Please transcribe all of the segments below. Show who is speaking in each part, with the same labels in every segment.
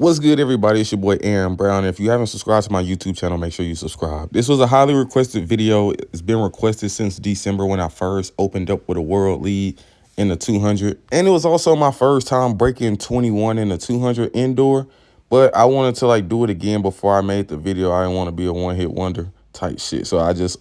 Speaker 1: What's good, everybody? It's your boy Aaron Brown. If you haven't subscribed to my YouTube channel, make sure you subscribe. This was a highly requested video. It's been requested since December when I first opened up with a world lead in the 200. And it was also my first time breaking 21 in the 200 indoor. But I wanted to do it again before I made the video. I didn't want to be a one-hit wonder type shit. So I just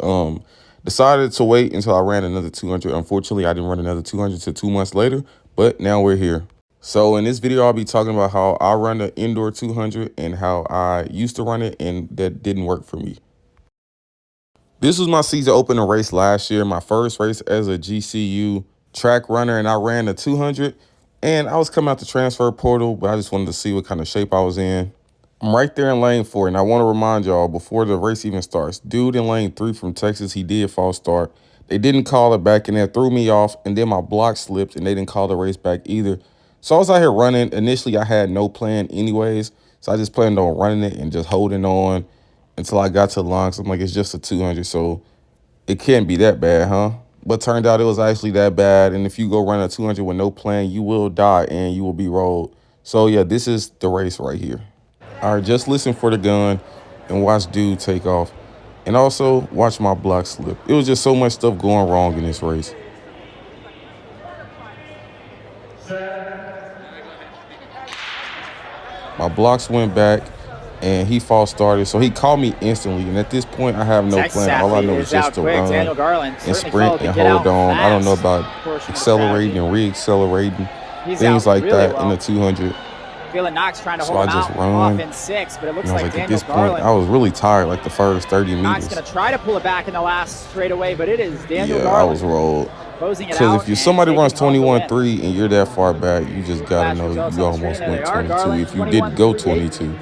Speaker 1: decided to wait until I ran another 200. Unfortunately, I didn't run another 200 till 2 months later. But now we're here. So in this video, I'll be talking about how I run the indoor 200 and how I used to run it and that didn't work for me. This was my season opener race last year, my first race as a GCU track runner, and I ran the 200. And I was coming out the transfer portal, but I just wanted to see what kind of shape I was in. I'm right there in lane 4, and I want to remind y'all before the race even starts, dude in lane 3 from Texas, he did false start. They didn't call it back, and that threw me off, and then my block slipped, and they didn't call the race back either. So I was out here running. Initially, I had no plan anyways, so I just planned on running it and just holding on until I got to the line. So I'm like, it's just a 200, so it can't be that bad, huh? But turned out it was actually that bad, and if you go run a 200 with no plan, you will die and you will be rolled. So yeah, this is the race right here. All right, just listen for the gun and watch dude take off. And also watch my block slip. It was just so much stuff going wrong in this race. My blocks went back and he false started. So he called me instantly. And at this point, I have no plan. All I know is just to run and sprint and hold on. I don't know about accelerating and re-accelerating, things like that in the 200.
Speaker 2: Feeling Knox trying to
Speaker 1: So
Speaker 2: hold
Speaker 1: I
Speaker 2: him
Speaker 1: just
Speaker 2: out
Speaker 1: run.
Speaker 2: off in 6, but it looks
Speaker 1: And I was
Speaker 2: like
Speaker 1: at
Speaker 2: Daniel
Speaker 1: this point,
Speaker 2: Garland.
Speaker 1: I was really tired, like the first 30
Speaker 2: Knox
Speaker 1: meters.
Speaker 2: going to try to pull it back in the last straightaway, but it is Daniel
Speaker 1: Yeah,
Speaker 2: Garland.
Speaker 1: I was rolled.
Speaker 2: Closing it
Speaker 1: Because
Speaker 2: out
Speaker 1: if you
Speaker 2: and
Speaker 1: somebody runs
Speaker 2: taking home the win.
Speaker 1: 21-3 and you're that far back, you just gotta know
Speaker 2: Results
Speaker 1: you
Speaker 2: on the screen,
Speaker 1: almost
Speaker 2: there
Speaker 1: went
Speaker 2: they are.
Speaker 1: 22
Speaker 2: Garland,
Speaker 1: if you didn't go 22.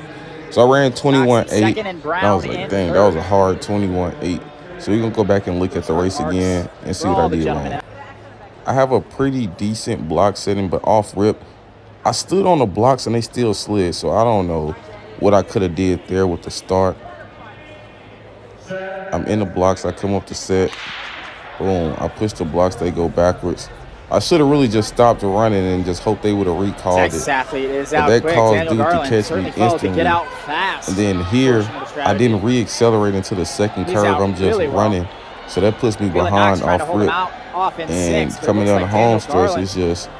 Speaker 1: So I ran 21-8.
Speaker 2: second and
Speaker 1: And I
Speaker 2: Brown
Speaker 1: was like,
Speaker 2: in
Speaker 1: dang, that was a hard 21-8. So we're gonna go back and look at the race again and see what I did wrong. I have a pretty decent block setting, but off rip, I stood on the blocks and they still slid. So I don't know what I could have did there with the start. I'm in the blocks, I come up to set. Boom, I push the blocks, they go backwards. I should have really just stopped running and just hoped they would have recalled it.
Speaker 2: Athlete is
Speaker 1: But
Speaker 2: out
Speaker 1: that
Speaker 2: quick.
Speaker 1: caused
Speaker 2: Daniel
Speaker 1: dude
Speaker 2: Garland
Speaker 1: to catch me
Speaker 2: certainly followed to
Speaker 1: instantly.
Speaker 2: get out fast.
Speaker 1: And then here,
Speaker 2: Portion of the
Speaker 1: I
Speaker 2: strategy.
Speaker 1: didn't re-accelerate into the second
Speaker 2: He's
Speaker 1: curve.
Speaker 2: out
Speaker 1: I'm just
Speaker 2: really well.
Speaker 1: running. So that puts me
Speaker 2: Feeling Knox
Speaker 1: behind
Speaker 2: trying to
Speaker 1: off
Speaker 2: hold him
Speaker 1: rip.
Speaker 2: out off in
Speaker 1: And
Speaker 2: 6, but it
Speaker 1: coming
Speaker 2: looks
Speaker 1: down the
Speaker 2: like
Speaker 1: home
Speaker 2: Daniel
Speaker 1: stretch,
Speaker 2: Garland.
Speaker 1: it's just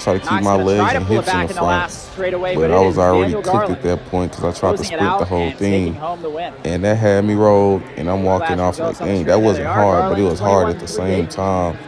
Speaker 1: try to keep
Speaker 2: Knox
Speaker 1: my
Speaker 2: gonna
Speaker 1: legs
Speaker 2: try to
Speaker 1: and
Speaker 2: pull it
Speaker 1: hips in
Speaker 2: back
Speaker 1: the
Speaker 2: in the
Speaker 1: front.
Speaker 2: last straightaway,
Speaker 1: But
Speaker 2: but
Speaker 1: I
Speaker 2: it
Speaker 1: was
Speaker 2: is
Speaker 1: already
Speaker 2: Daniel
Speaker 1: cooked at
Speaker 2: Garland
Speaker 1: that point because I tried to
Speaker 2: closing it
Speaker 1: sprint the
Speaker 2: out
Speaker 1: whole
Speaker 2: and taking
Speaker 1: thing.
Speaker 2: home the win.
Speaker 1: And that had me rolled, and I'm walking
Speaker 2: Flash
Speaker 1: off like,
Speaker 2: results on the
Speaker 1: dang,
Speaker 2: screen.
Speaker 1: that
Speaker 2: There
Speaker 1: wasn't
Speaker 2: they are.
Speaker 1: hard, but it
Speaker 2: Garland,
Speaker 1: was hard at the
Speaker 2: 21-38.
Speaker 1: same time.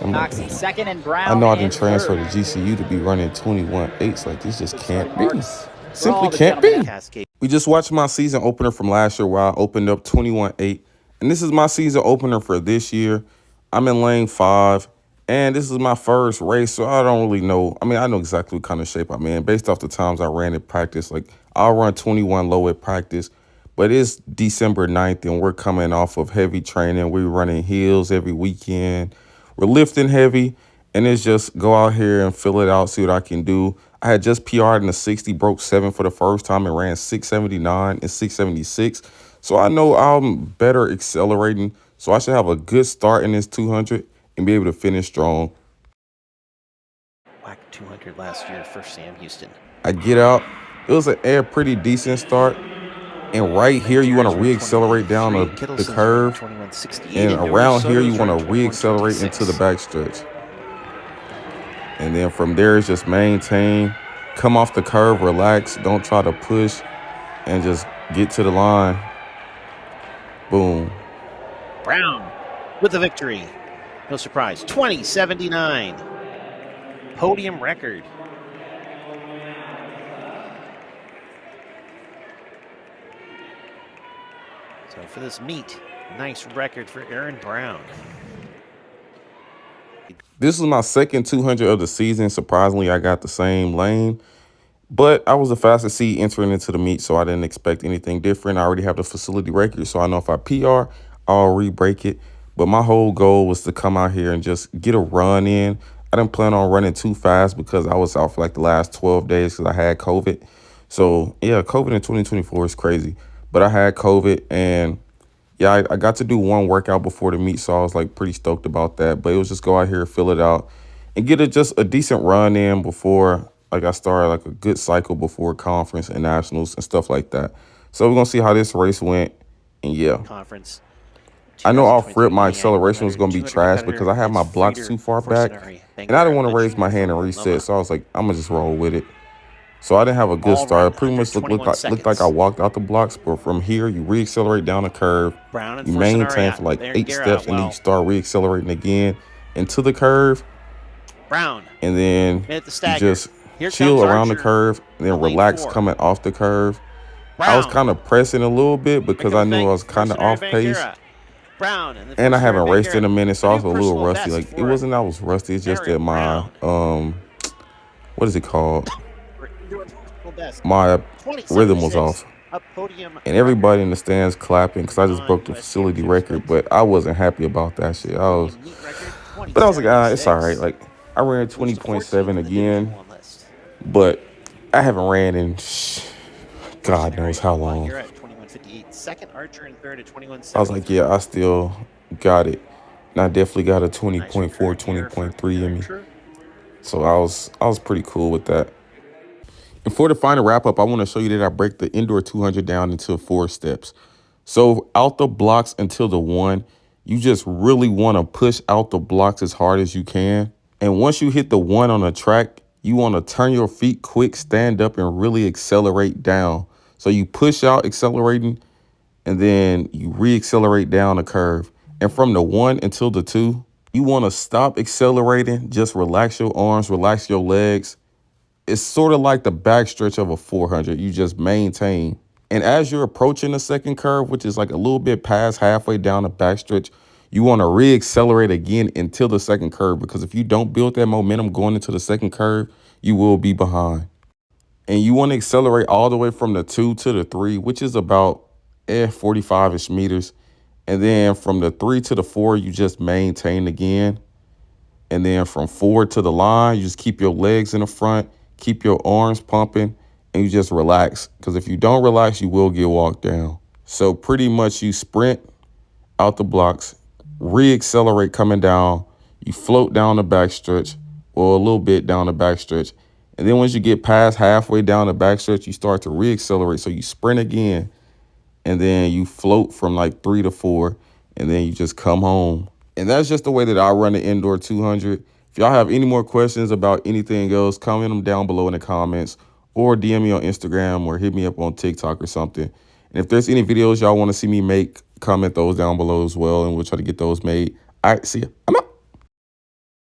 Speaker 1: I'm like,
Speaker 2: Knox in
Speaker 1: damn.
Speaker 2: second and
Speaker 1: I
Speaker 2: Brown
Speaker 1: know I
Speaker 2: in
Speaker 1: didn't transfer
Speaker 2: third.
Speaker 1: to GCU to be running 21-8s. Like, this just can't
Speaker 2: Starting
Speaker 1: be.
Speaker 2: marks for
Speaker 1: Simply
Speaker 2: all the
Speaker 1: can't
Speaker 2: gentlemen.
Speaker 1: be. We just watched my season opener from last year where I opened up 21-8. And this is my season opener for this year. I'm in lane 5. And this is my first race, so I don't really know. I mean, I know exactly what kind of shape I'm in based off the times I ran at practice. Like, I'll run 21 low at practice. But it's December 9th, and we're coming off of heavy training. We're running hills every weekend. We're lifting heavy. And it's just go out here and fill it out, see what I can do. I had just PR'd in the 60, broke 7 for the first time, and ran 679 and 676. So I know I'm better accelerating. So I should have a good start in this 200 and be able to finish strong.
Speaker 3: Whack 200 last year for Sam Houston.
Speaker 1: I get out. It was a pretty decent start. And right here, you want to re-accelerate down the curve. And around here, you want to re-accelerate into the backstretch. And then from there, it's just maintain. Come off the curve, relax. Don't try to push. And just get to the line. Boom.
Speaker 3: Brown with the victory. No surprise. 2079. Podium record. So for this meet, nice record for Aaron Brown.
Speaker 1: This was my second 200 of the season. Surprisingly, I got the same lane. But I was the fastest seed entering into the meet, so I didn't expect anything different. I already have the facility record, so I know if I PR, I'll re-break it. But my whole goal was to come out here and just get a run in. I didn't plan on running too fast because I was out for like the last 12 days because I had COVID. So, yeah, COVID in 2024 is crazy. But I had COVID, and yeah, I got to do one workout before the meet, so I was like pretty stoked about that. But it was just go out here, fill it out, and get just a decent run in before Like I started like a good cycle before conference and nationals and stuff like that. So we're gonna see how this race went. And yeah,
Speaker 3: Conference.
Speaker 1: I know off
Speaker 3: 2023
Speaker 1: rip my
Speaker 3: Winning Angle
Speaker 1: acceleration was
Speaker 3: winner,
Speaker 1: gonna be
Speaker 3: 200
Speaker 1: trash
Speaker 3: competitor,
Speaker 1: because I had
Speaker 3: and
Speaker 1: my blocks
Speaker 3: feeder
Speaker 1: too far
Speaker 3: for
Speaker 1: back.
Speaker 3: Sonari.
Speaker 1: And I didn't
Speaker 3: Bangarrett
Speaker 1: want to raise
Speaker 3: Lynch
Speaker 1: my hand
Speaker 3: from
Speaker 1: and reset.
Speaker 3: Loma.
Speaker 1: So I was like, I'm gonna just roll with it. So I didn't have a good
Speaker 3: All
Speaker 1: start.
Speaker 3: run
Speaker 1: It pretty
Speaker 3: under
Speaker 1: much looked
Speaker 3: 21
Speaker 1: like I
Speaker 3: seconds.
Speaker 1: walked out the blocks, but from here you reaccelerate down the curve.
Speaker 3: Brown and
Speaker 1: You maintain for
Speaker 3: Forcenaria.
Speaker 1: like 8
Speaker 3: Bangarrett,
Speaker 1: steps, and then you
Speaker 3: well,
Speaker 1: start reaccelerating again into the curve,
Speaker 3: Brown.
Speaker 1: and then
Speaker 3: Made it the
Speaker 1: you
Speaker 3: stagger.
Speaker 1: just
Speaker 3: Here
Speaker 1: chill
Speaker 3: comes
Speaker 1: around the
Speaker 3: Archer.
Speaker 1: curve, and then
Speaker 3: On lane
Speaker 1: relax
Speaker 3: 4.
Speaker 1: coming off the curve. I was
Speaker 3: Brown.
Speaker 1: kind of pressing a little bit
Speaker 3: Here
Speaker 1: because I
Speaker 3: comes
Speaker 1: knew I was kind of off pace.
Speaker 3: Bangarrett. Brown and the
Speaker 1: And I haven't
Speaker 3: Forcenaria
Speaker 1: raced in a
Speaker 3: Bangarrett.
Speaker 1: minute, so
Speaker 3: A
Speaker 1: I
Speaker 3: new
Speaker 1: was a little
Speaker 3: personal
Speaker 1: rusty.
Speaker 3: best
Speaker 1: Like it
Speaker 3: for
Speaker 1: wasn't I was rusty, it's just that
Speaker 3: Garrett
Speaker 1: my
Speaker 3: Brown.
Speaker 1: what is it called?
Speaker 3: For indoor personal best.
Speaker 1: My rhythm was
Speaker 3: 2076.
Speaker 1: off.
Speaker 3: A podium
Speaker 1: And everybody
Speaker 3: record.
Speaker 1: in the stands clapping because I just broke the
Speaker 3: Non-US
Speaker 1: facility
Speaker 3: championships,
Speaker 1: record, but I wasn't happy about that shit.
Speaker 3: Podium meet record,
Speaker 1: But I was like, it's all right.
Speaker 3: 2076.
Speaker 1: Like I ran
Speaker 3: Moves to 14th
Speaker 1: 20.7
Speaker 3: in the
Speaker 1: again,
Speaker 3: Division 1 list.
Speaker 1: but I haven't ran in God knows how long.
Speaker 3: You're at 21:58. Second, Archer in third at 21:73.
Speaker 1: I was like, yeah, I still got it. And I definitely got a 20.4, 20.3 in me. So I was pretty cool with that. And for the final wrap up, I want to show you that I break the indoor 200 down into 4 steps. So out the blocks until the 1, you just really want to push out the blocks as hard as you can. And once you hit the 1 on the track, you want to turn your feet quick, stand up, and really accelerate down. So you push out accelerating, and then you re-accelerate down the curve. And from the 1 until the 2, you want to stop accelerating, just relax your arms, relax your legs. It's sort of like the backstretch of a 400. You just maintain. And as you're approaching the second curve, which is like a little bit past halfway down the backstretch, you want to re-accelerate again until the second curve, because if you don't build that momentum going into the second curve, you will be behind. And you want to accelerate all the way from the 2 to the 3, which is about 45-ish meters. And then from the 3 to the 4, you just maintain again. And then from 4 to the line, you just keep your legs in the front, keep your arms pumping, and you just relax. Because if you don't relax, you will get walked down. So pretty much you sprint out the blocks, re-accelerate coming down, you float down the backstretch, or a little bit down the backstretch. And then once you get past halfway down the backstretch, you start to re-accelerate. So you sprint again, and then you float from like 3 to 4, and then you just come home. And that's just the way that I run the indoor 200. If y'all have any more questions about anything else, comment them down below in the comments, or DM me on Instagram, or hit me up on TikTok or something. And if there's any videos y'all want to see me make, comment those down below as well, and we'll try to get those made. All right, see ya. I'm out.